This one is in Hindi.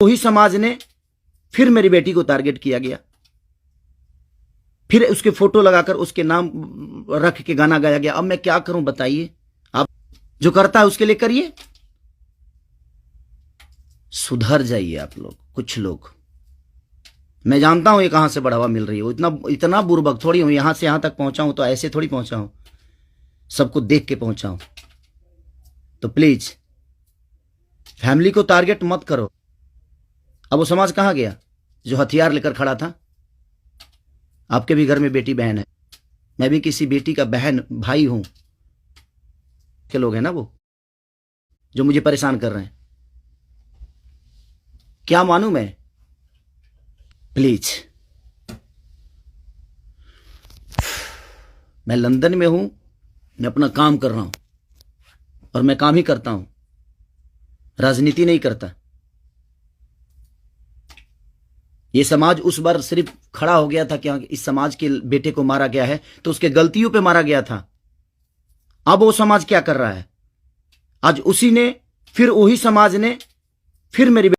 वही समाज ने फिर मेरी बेटी को टारगेट किया गया, फिर उसके फोटो लगाकर उसके नाम रख के गाना गाया गया। अब मैं क्या करूं बताइए? आप जो करता है उसके लिए करिए, सुधर जाइए आप लोग। कुछ लोग, मैं जानता हूं ये कहां से बढ़ावा मिल रही है, इतना बुर्बक थोड़ी हूं। यहां से यहां तक पहुंचा हूं तो ऐसे थोड़ी पहुंचा हूं, सबको देख के पहुंचा हूं। तो प्लीज फैमिली को टारगेट मत करो। अब वो समाज कहां गया जो हथियार लेकर खड़ा था? आपके भी घर में बेटी बहन है, मैं भी किसी बेटी का बहन भाई हूं। के लोग हैं ना वो जो मुझे परेशान कर रहे हैं, क्या मानूं मैं? प्लीज, मैं लंदन में हूं, मैं अपना काम कर रहा हूं और मैं काम ही करता हूं, राजनीति नहीं करता। ये समाज उस बार सिर्फ खड़ा हो गया था कि इस समाज के बेटे को मारा गया है तो उसके गलतियों पे मारा गया था। अब वो समाज क्या कर रहा है? आज उसी ने, फिर वही समाज ने फिर मेरी